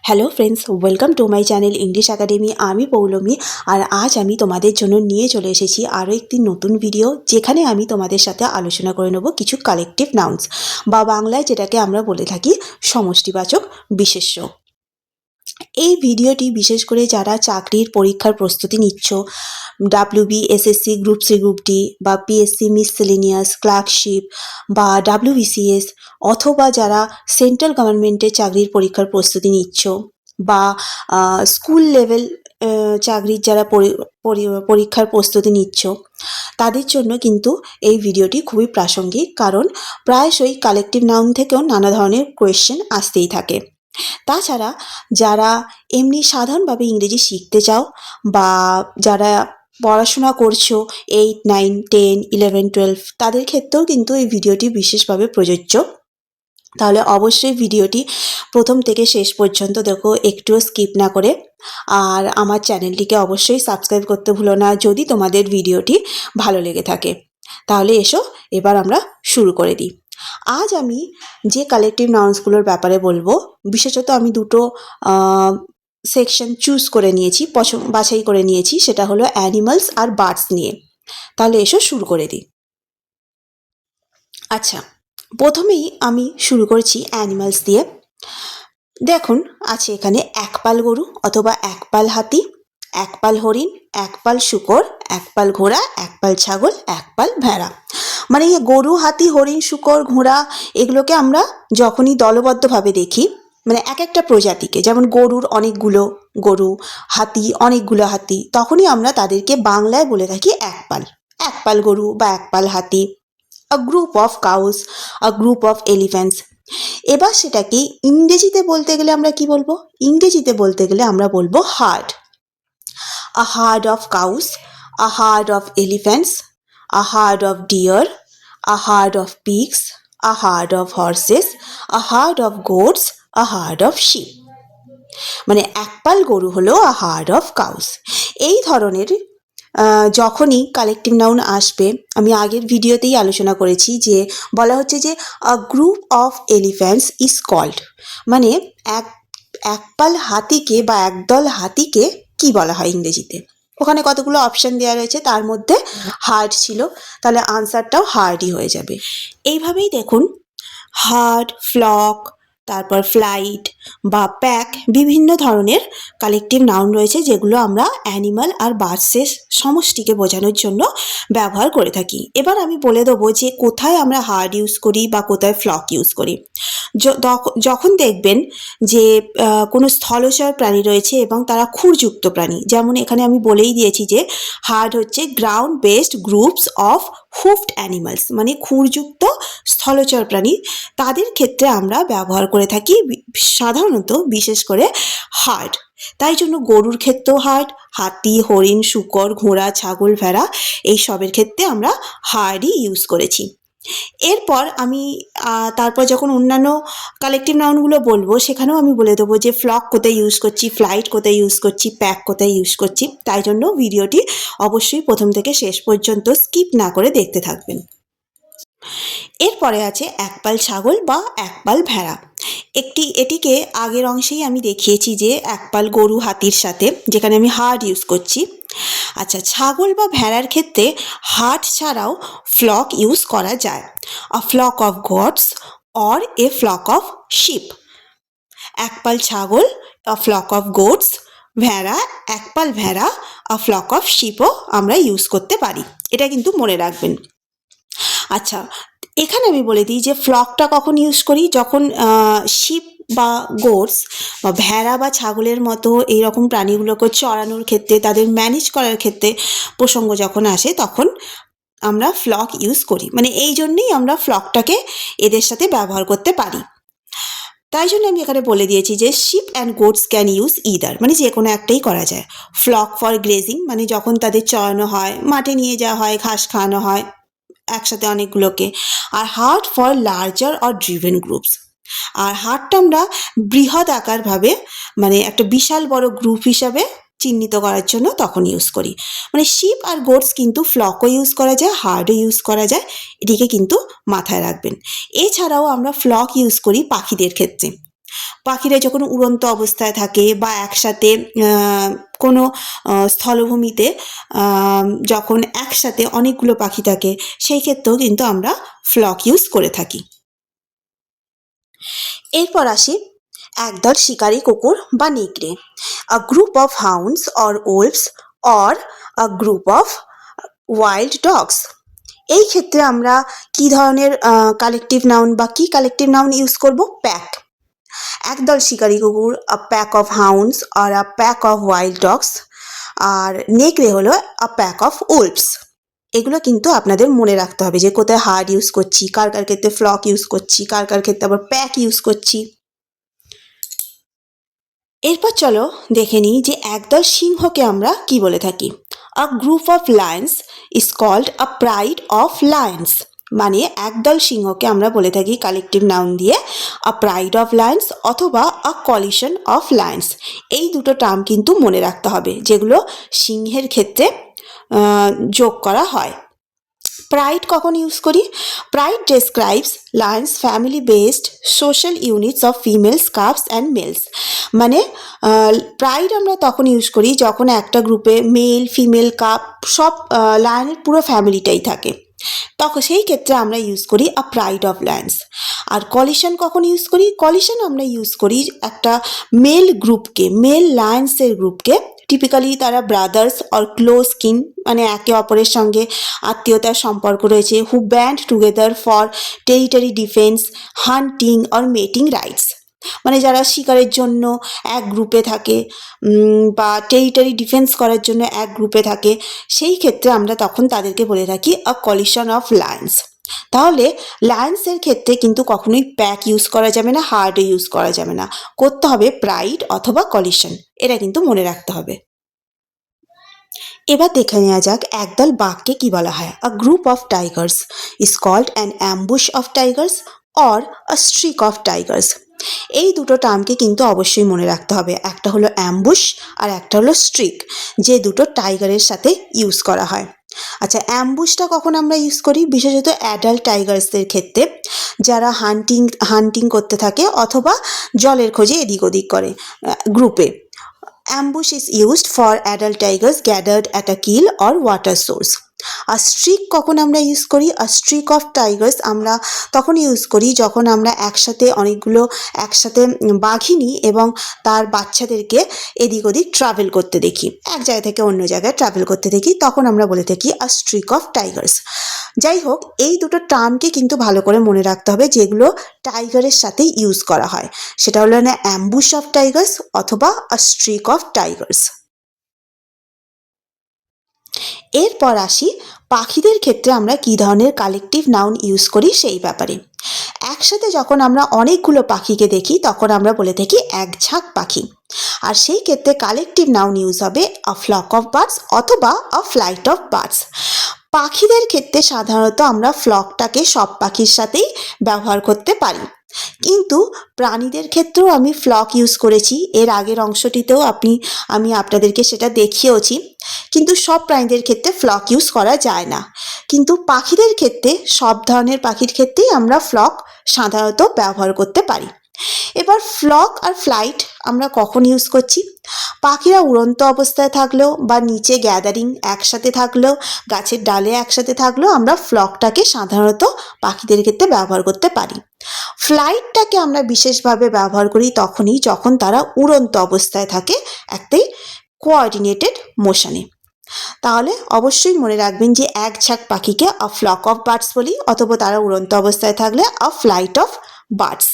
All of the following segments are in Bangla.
Hello friends, welcome to my channel English academy. আমি পৌলমী, আর আজ আমি তোমাদের জন্য নিয়ে চলে এসেছি আরও একটি নতুন ভিডিও, যেখানে আমি তোমাদের সাথে আলোচনা করে নেব কিছু কালেকটিভ নাউন্স, বা বাংলায় যেটাকে আমরা বলে থাকি সমষ্টিবাচক বিশেষ্য। এই ভিডিওটি বিশেষ করে যারা চাকরির পরীক্ষার প্রস্তুতি নিচ্ছ, WB, SSC, group C, group D, বা পিএসসি মিসসেলেনিয়াস, ক্লার্কশিপ, বা ডাব্লিউবিসিএস, অথবা যারা সেন্ট্রাল গভর্নমেন্টের চাকরির পরীক্ষার প্রস্তুতি নিচ্ছ, বা স্কুল লেভেল চাকরির যারা পরীক্ষার প্রস্তুতি নিচ্ছ, তাদের জন্য কিন্তু এই ভিডিওটি খুবই প্রাসঙ্গিক, কারণ প্রায়শই কালেকটিভ নাউন থেকেও নানা ধরনের কোয়েশ্চেন আসতেই থাকে। তাছাড়া যারা এমনি সাধারণভাবে ইংরেজি শিখতে চাও, বা যারা পড়াশোনা করছো 8, 9, 10, 11, 12, তাদের ক্ষেত্রেও কিন্তু এই ভিডিওটি বিশেষভাবে প্রযোজ্য। তাহলে অবশ্যই ভিডিওটি প্রথম থেকে শেষ পর্যন্ত দেখো, একটুও স্কিপ না করে। আর আমার চ্যানেলটিকে অবশ্যই সাবস্ক্রাইব করতে ভুলো না যদি তোমাদের ভিডিওটি ভালো লেগে থাকে। তাহলে এসো এবার আমরা শুরু করে দিই। আজ আমি যে কালেকটিভ নাউন্সগুলোর ব্যাপারে বলবো, বিশেষত আমি দুটো সেকশন চুজ করে নিয়েছি, বাছাই করে নিয়েছি, সেটা হলো অ্যানিমালস আর বার্ডস নিয়ে। তাহলে এসো শুরু করে দিই। আচ্ছা, প্রথমেই আমি শুরু করছি অ্যানিমালস দিয়ে। দেখুন, আছে এখানে একপাল গরু অথবা একপাল হাতি, একপাল হরিণ, একপাল শূকর, একপাল ঘোড়া, একপাল ছাগল, একপাল ভেড়া। মানে এই গরু, হাতি, হরিণ, শূকর, ঘোড়া, এগুলোকে আমরা যখনই দলবদ্ধভাবে দেখি, মানে এক একটা প্রজাতিকে, যেমন গরুর অনেকগুলো গরু, হাতি অনেকগুলো হাতি, তখনই আমরা তাদেরকে বাংলায় বলে থাকি একপাল। একপাল গরু বা একপাল হাতি, a group of cows, a group of elephants. এবার সেটাকে ইংরেজিতে বলতে গেলে আমরা কি বলবো? ইংরেজিতে বলতে গেলে আমরা বলবো herd. A herd of cows, a herd of elephants, a herd of deer, a herd of pigs, a herd of horses, a herd of goats, a herd of sheep. মানে একপাল গরু হলো আ হার্ড অফ কাউস। এই ধরনের যখনই কালেকটিভ নাউন আসবে, আমি আগের ভিডিওতেই আলোচনা করেছি যে বলা হচ্ছে যে a group of elephants is called, মানে একপাল হাতিকে বা একদল হাতিকে কি বলা হয় ইংরেজিতে? ওখানে কতগুলো অপশন দেওয়া রয়েছে, তার মধ্যে হার্ড ছিল, তাহলে আনসারটাও হার্ডই হয়ে যাবে। এইভাবেই দেখুন, হার্ড, ফ্লক, তারপর ফ্লাইট বা প্যাক, বিভিন্ন ধরনের কালেকটিভ নাউন রয়েছে, যেগুলো আমরা অ্যানিমাল আর বার্ডসের সমষ্টিকে বোঝানোর জন্য ব্যবহার করে থাকি। এবার আমি বলে দেবো যে কোথায় আমরা হার্ড ইউজ করি বা কোথায় ফ্লক ইউজ করি। যখন দেখবেন যে কোনো স্থলচর প্রাণী রয়েছে এবং তারা খুরযুক্ত প্রাণী, যেমন এখানে আমি বলেই দিয়েছি যে হার্ড হচ্ছে ground based groups of hoofed animals, মানে খুরযুক্ত স্থলচর প্রাণী, তাদের ক্ষেত্রে আমরা ব্যবহার করে থাকি সাধারণত বিশেষ করে হার্ড। তাই জন্য গরুর ক্ষেত্রেও হার্ড, হাতি, হরিণ, শূকর, ঘোড়া, ছাগল, ভেড়া, এই সবের ক্ষেত্রে আমরা হার্ডই ইউজ করেছি। এরপর আমি তারপর যখন অন্যান্য কালেকটিভ নাউনগুলো বলবো, সেখানেও আমি বলে দেবো যে ফ্লক কোথায় ইউজ করছি, ফ্লাইট কোথায় ইউজ করছি, প্যাক কোথায় ইউজ করছি। তাই জন্য ভিডিওটি অবশ্যই প্রথম থেকে শেষ পর্যন্ত স্কিপ না করে দেখতে থাকবেন। এরপরে আছে একপাল ছাগল বা একপাল ভেড়া। এটিকে আগের অংশেই আমি দেখিয়েছি যে একপাল গরু, হাতির সাথে, যেখানে আমি হার্ড ইউজ করছি। আচ্ছা, ছাগল বা ভেড়ার ক্ষেত্রে হার্ড ছাড়াও ফ্লক ইউজ করা যায়। A flock of goats or a flock of sheep. একপাল ছাগল, আ ফ্লক অফ গোটস, ভেড়া, একপাল ভেড়া, আ ফ্লক অফ শিপও আমরা ইউজ করতে পারি। এটা কিন্তু মনে রাখবেন। আচ্ছা, এখানে আমি বলে দিই যে ফ্লকটা কখন ইউজ করি, যখন শিপ বা গোটস বা ভেড়া বা ছাগলের মতো এইরকম প্রাণীগুলোকে চড়ানোর ক্ষেত্রে, তাদের ম্যানেজ করার ক্ষেত্রে প্রসঙ্গ যখন আসে, তখন আমরা ফ্লক ইউজ করি। মানে এই জন্যেই আমরা ফ্লকটাকে এদের সাথে ব্যবহার করতে পারি। তাই জন্য আমি এখানে বলে দিয়েছি যে sheep and goats can use either, মানে যে কোনো একটাই করা যায়। ফ্লক ফর গ্রেজিং, মানে যখন তাদের চড়ানো হয়, মাঠে নিয়ে যাওয়া হয়, ঘাস খাওয়ানো হয় একসাথে অনেকগুলোকে। আর herd for larger or driven groups. আর হার্ডটা আমরা বৃহৎ আকারভাবে, মানে একটা বিশাল বড় গ্রুপ হিসাবে চিহ্নিত করার জন্য তখন ইউজ করি। মানে শিপ আর গোটস কিন্তু ফ্লকও ইউজ করা যায়, হার্ডও ইউজ করা যায়, এটিকে কিন্তু মাথায় রাখবেন। এছাড়াও আমরা ফ্লক ইউজ করি পাখিদের ক্ষেত্রে। পাখিরা যখন উড়ন্ত অবস্থায় থাকে বা একসাথে কোনো স্থলভূমিতে যখন একসাথে অনেকগুলো পাখি থাকে, সেই ক্ষেত্রেও কিন্তু আমরা ফ্লক ইউজ করে থাকি। এরপর আসি একদল শিকারী কুকুর বা নেকড়ে, a group of hounds or wolves or a group of wild dogs. এই ক্ষেত্রে আমরা কি ধরনের কালেকটিভ নাউন বা কি কালেকটিভ নাউন ইউজ করব? প্যাক। একদল শিকারী কুকুর, আ প্যাক অফ হাউন্ডস আর a pack of wild dogs, আর নেকড়ে হলো আ প্যাক অফ উলভস। এগুলো কিন্তু আপনাদের মনে রাখতে হবে যে কোথায় হার্ড ইউজ করছি, কার কার ক্ষেত্রে ফ্লক ইউজ করছি, কার কার ক্ষেত্রে আবার প্যাক ইউজ করছি। এরপর চলো দেখে নিই যে একদল সিংহকে আমরা কি বলে থাকি। A group of lions is called a pride of lions. মানে একদল সিংহকে আমরা বলে থাকি কালেকটিভ নাউন দিয়ে আ প্রাইড অফ লায়ন্স অথবা আ কলিশন অফ লায়ন্স। এই দুটো টার্ম কিন্তু মনে রাখতে হবে, যেগুলো সিংহের ক্ষেত্রে যোগ করা হয়। প্রাইড কখন ইউজ করি? Pride describes lions family based social units of females cubs and males. মানে প্রাইড আমরা তখন ইউজ করি যখন একটা গ্রুপে মেল ফিমেল কাপ সব লায়নের পুরো ফ্যামিলিটাই থাকে, তখন সেই ক্ষেত্রে আমরা ইউজ করি আ প্রাইড অফ লায়ন্স। আর কলিশন কখন ইউজ করি? কলিশন আমরা ইউজ করি একটা মেল গ্রুপকে, মেল লায়ন্সের গ্রুপকে, টিপিক্যালি তারা ব্রাদার্স অর ক্লোজ কিন, মানে একে অপরের সঙ্গে আত্মীয়তার সম্পর্ক রয়েছে, who band together for territory defence, hunting or mating rights. মানে যারা শিকারের জন্য এক গ্রুপে থাকে বা টেরিটরি ডিফেন্স করার জন্য এক গ্রুপে থাকে, সেই ক্ষেত্রে আমরা তখন তাদেরকে বলে থাকি আ কলিশন অফ লায়ন্স। তাহলে লায়ন্সের ক্ষেত্রে কিন্তু কখনোই প্যাক ইউজ করা যাবে না, হার্ডও ইউজ করা যাবে না, করতে হবে প্রাইড অথবা কলিশন। এটা কিন্তু মনে রাখতে হবে। এবার দেখে নেওয়া যাক একদল বাঘকে কি বলা হয়। A group of tigers is called an ambush of tigers or a streak of tigers. এই দুটো টার্মকে কিন্তু অবশ্যই মনে রাখতে হবে, একটা হলো অ্যাম্বুশ আর একটা হলো স্ট্রিক, যে দুটো টাইগারের সাথে ইউজ করা হয়। আচ্ছা, অ্যাম্বুশটা কখন আমরা ইউজ করি? বিশেষত অ্যাডাল্ট টাইগার্সদের ক্ষেত্রে, যারা হান্টিং করতে থাকে অথবা জলের খোঁজে এদিক ওদিক করে গ্রুপে। Ambush is used for adult tigers gathered at a kill or water source. আর স্ট্রিক কখন আমরা ইউজ করি? আর স্ট্রিক অফ টাইগার্স আমরা তখন ইউজ করি যখন আমরা একসাথে বাঘিনী এবং তার বাচ্চাদেরকে এদিক ওদিক ট্রাভেল করতে দেখি, এক জায়গা থেকে অন্য জায়গায় ট্রাভেল করতে দেখি, তখন আমরা বলে থাকি আ স্ট্রিক অফ টাইগার্স। যাই হোক, এই দুটো টার্মকে কিন্তু ভালো করে মনে রাখতে হবে, যেগুলো টাইগারের সাথে ইউজ করা হয়। সেটা হলো না অ্যাম্বুশ অফ টাইগার্স অথবা আ স্ট্রিক অফ টাইগার্স। এরপর আসি পাখিদের ক্ষেত্রে আমরা কী ধরনের কালেকটিভ নাউন ইউজ করি সেই ব্যাপারে। একসাথে যখন আমরা অনেকগুলো পাখিকে দেখি তখন আমরা বলে থাকি এক ঝাঁক পাখি, আর সেই ক্ষেত্রে কালেকটিভ নাউন ইউজ হবে আ ফ্লক অফ বার্ডস অথবা আ ফ্লাইট অফ বার্ডস। পাখিদের ক্ষেত্রে সাধারণত আমরা ফ্লকটাকে সব পাখির সাথেই ব্যবহার করতে পারি, কিন্তু প্রাণীদের ক্ষেত্রেও আমি ফ্লক ইউজ করেছি, এর আগের অংশটিতেও আমি আপনাদেরকে সেটা দেখিয়েওছি। কিন্তু সব প্রাণীদের ক্ষেত্রে ফ্লক ইউজ করা যায় না, কিন্তু পাখিদের ক্ষেত্রে সব ধরনের পাখির ক্ষেত্রেই আমরা ফ্লক সাধারণত ব্যবহার করতে পারি। এবার ফ্লক আর ফ্লাইট আমরা কখন ইউজ করছি? পাখিরা উড়ন্ত অবস্থায় থাকলেও বা নিচে গ্যাদারিং একসাথে থাকলেও, গাছের ডালে একসাথে থাকলেও আমরা ফ্লকটাকে সাধারণত পাখিদের ক্ষেত্রে ব্যবহার করতে পারি। ফ্লাইটটাকে আমরা বিশেষভাবে ব্যবহার করি তখনই যখন তারা উড়ন্ত অবস্থায় থাকে, একটাই কোঅর্ডিনেটেড মোশনে। তাহলে অবশ্যই মনে রাখবেন যে এক ঝাঁক পাখিকে আ ফ্লক অফ বার্ডস বলি, অথবা তারা উড়ন্ত অবস্থায় থাকলে আ ফ্লাইট অফ বার্ডস।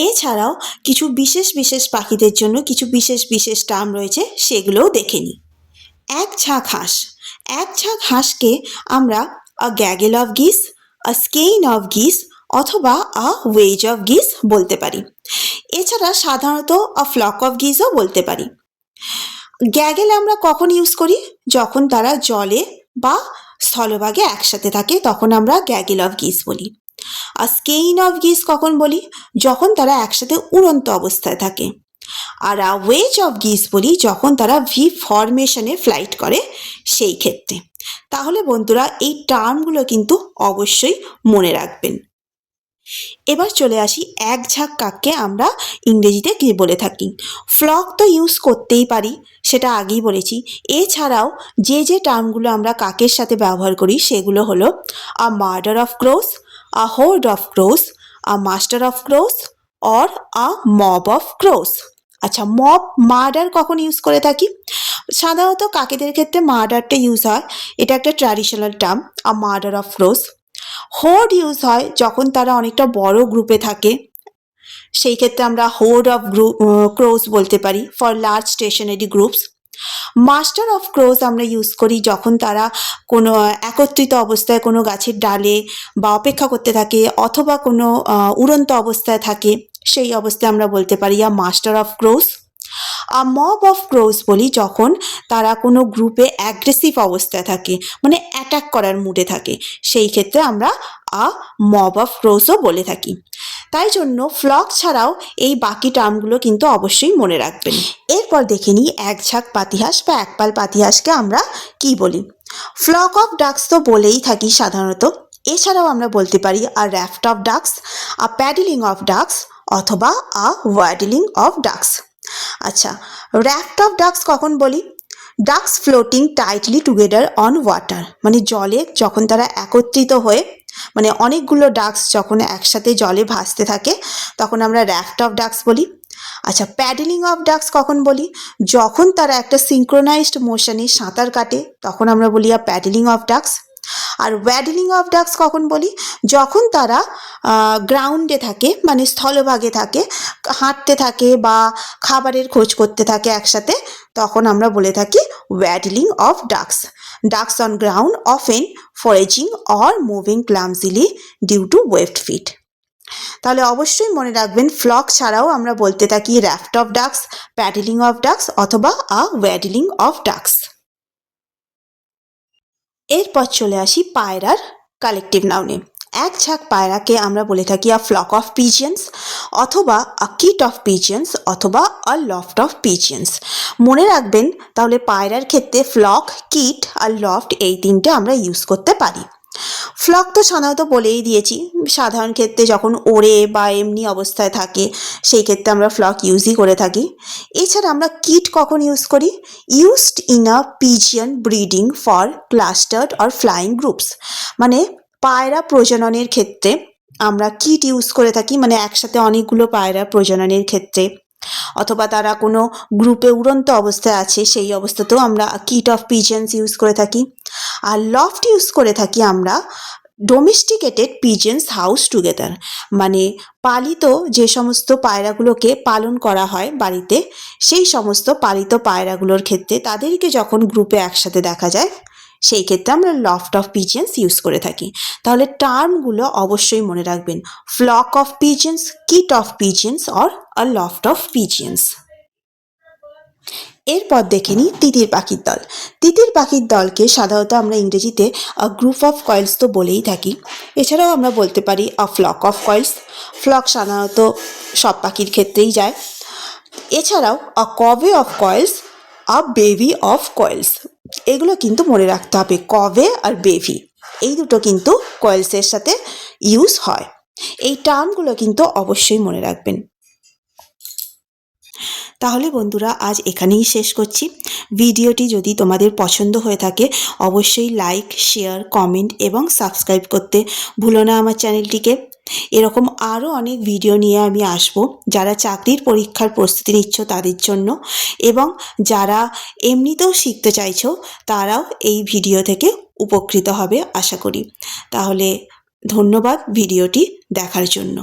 এছাড়াও কিছু বিশেষ পাখিদের জন্য কিছু বিশেষ টার্ম রয়েছে, সেগুলোও দেখে নিই। এক ঝাঁক হাঁসকে আমরা a gaggle of geese, a skein of geese অথবা আ ওয়েজ অফ গিস বলতে পারি। এছাড়া সাধারণত আ ফ্লক অফ গিসও বলতে পারি। গ্যাগেল আমরা কখন ইউজ করি? যখন তারা জলে বা স্থলভাগে একসাথে থাকে, তখন আমরা গ্যাগেল অফ গিস বলি। আর স্কেইন অফ গিস কখন বলি? যখন তারা একসাথে উড়ন্ত অবস্থায় থাকে। আর ওয়েজ অফ গিস বলি যখন তারা ভি ফরমেশনে ফ্লাইট করে, সেই ক্ষেত্রে। তাহলে বন্ধুরা, এই টার্মগুলো কিন্তু অবশ্যই মনে রাখবেন। এবার চলে আসি এক ঝাঁক কাককে আমরা ইংরেজিতে কী বলে থাকি। ফ্লক তো ইউজ করতেই পারি, সেটা আগেই বলেছি। এছাড়াও যে যে টার্মগুলো আমরা কাকের সাথে ব্যবহার করি সেগুলো হলো a murder of crows, a horde of crows, a master of crows or a mob of crows. আচ্ছা, মব মার্ডার কখন ইউজ করে থাকি? সাধারণত কাকেদের ক্ষেত্রে মার্ডারটা ইউজ হয়, এটা একটা traditional term, a murder of crows. Horde use হয় যখন তারা অনেকটা বড় গ্রুপে থাকে, সেই ক্ষেত্রে আমরা হোর্ড অফ ক্রোস বলতে পারি for large stationary groups. Muster of crows আমরা ইউজ করি যখন তারা কোনো একত্রিত অবস্থায় কোনো গাছের ডালে বা অপেক্ষা করতে থাকে অথবা কোনো উড়ন্ত অবস্থায় থাকে, সেই অবস্থায় আমরা বলতে পারি আ master of crows. A mob of Kroos বলি যখন তারা কোনো গ্রুপে অ্যাগ্রেসিভ অবস্থায় থাকে, মানে অ্যাটাক করার মুডে থাকে, সেই ক্ষেত্রে আমরা আ মব অফ ক্রোসও বলে থাকি। তাই জন্য ফ্লক ছাড়াও এই বাকি টার্মগুলো কিন্তু অবশ্যই মনে রাখবেন। এরপর দেখে নিই এক ঝাঁক পাতিহাঁস বা একপাল পাতিহাঁসকে আমরা কি বলি। ফ্লক অফ ডাকস তো বলেই থাকি সাধারণত, এছাড়াও আমরা বলতে পারি a raft of ducks, a paddling of ducks অথবা আ ওয়াডলিং অফ ডাকস। আচ্ছা, র্যাফট অফ ডাকস কখন বলি? Ducks floating tightly together on water, মানে জলে যখন তারা একত্রিত হয়ে, মানে অনেকগুলো ডাকস যখন একসাথে জলে ভাসতে থাকে তখন আমরা র্যাফট অফ ডাকস বলি। আচ্ছা, প্যাডলিং অফ ডাকস কখন বলি? যখন তারা একটা সিঙ্ক্রোনাইজড মোশনে সাঁতার কাটে তখন আমরা বলি আ প্যাডলিং অফ ডাকস। আর ওয়াডলিং অফ ডাকস কখন বলি? যখন তারা গ্রাউন্ডে থাকে, মানে স্থলভাগে থাকে, হাঁটতে থাকে বা খাবারের খোঁজ করতে থাকে একসাথে, তখন আমরা বলে থাকি waddling of ducks. Ducks on ground often foraging or moving clumsily due to webbed feet. তাহলে অবশ্যই মনে রাখবেন ফ্লক ছাড়াও আমরা বলতে থাকি raft of ducks, paddling of ducks অথবা আ ওয়াডলিং অফ ডাকস। এরপর চলে আসি পায়রার কালেকটিভ নাউনে। এক ঝাঁক পায়রাকে আমরা বলে থাকি আ ফ্লক অফ পিজিয়ন্স অথবা আ কিট অফ পিজিয়ন্স অথবা আ লফট অফ পিজিয়ন্স। মনে রাখবেন তাহলে পায়রার ক্ষেত্রে ফ্লক, কিট আর লফট এই তিনটে আমরা ইউজ করতে পারি। ফ্লক তো সাধারণত বলেই দিয়েছি, সাধারণ ক্ষেত্রে যখন ওড়ে বা এমনি অবস্থায় থাকে সেই ক্ষেত্রে আমরা ফ্লক ইউজই করে থাকি। এছাড়া আমরা কিট কখন ইউজ করি? Used in a pigeon breeding for clustered or flying groups, মানে পায়রা প্রজননের ক্ষেত্রে আমরা কিট ইউজ করে থাকি, মানে একসাথে অনেকগুলো পায়রা প্রজননের ক্ষেত্রে, অথবা তারা কোনো গ্রুপে উড়ন্ত অবস্থায় আছে সেই অবস্থাতেও আমরা কিট অফ পিজিয়ন্স ইউজ করে থাকি। আর লফট ইউজ করে থাকি আমরা ডোমেস্টিকেটেড পিজিয়ন্স হাউস টুগেদার, মানে পালিত যে সমস্ত পায়রাগুলোকে পালন করা হয় বাড়িতে, সেই সমস্ত পালিত পায়রাগুলোর ক্ষেত্রে তাদেরকে যখন গ্রুপে একসাথে দেখা যায় সেই ক্ষেত্রে আমরা লফট অফ পিজিয়ন্স ইউজ করে থাকি। তাহলে টার্মগুলো অবশ্যই মনে রাখবেন, flock of pigeons, kit of pigeons or a loft of pigeons. এরপর দেখে নিই তিতির পাখির দল। তিতির পাখির দলকে সাধারণত আমরা ইংরেজিতে আ গ্রুপ অফ কয়েলস তো বলেই থাকি, এছাড়াও আমরা বলতে পারি a flock of quails. Flock সাধারণত সব পাখির ক্ষেত্রেই যায়। এছাড়াও a covey of quails, a bevy of quails. এগুলো কিন্তু মনে রাখতে হবে, কভে আর বেবি এই দুটো কিন্তু কয়েলসের সাথে ইউজ হয়। এই টার্মগুলো কিন্তু অবশ্যই মনে রাখবেন। তাহলে বন্ধুরা আজ এখানেই শেষ করছি। ভিডিওটি যদি তোমাদের পছন্দ হয়ে থাকে অবশ্যই লাইক, শেয়ার, কমেন্ট এবং সাবস্ক্রাইব করতে ভুলো না আমার চ্যানেলটিকে। এরকম আরও অনেক ভিডিও নিয়ে আমি আসব, যারা চাকরির পরীক্ষার প্রস্তুতি নিচ্ছ তাদের জন্য, এবং যারা এমনিতেও শিখতে চাইছো তারাও এই ভিডিও থেকে উপকৃত হবে আশা করি। তাহলে ধন্যবাদ ভিডিওটি দেখার জন্য।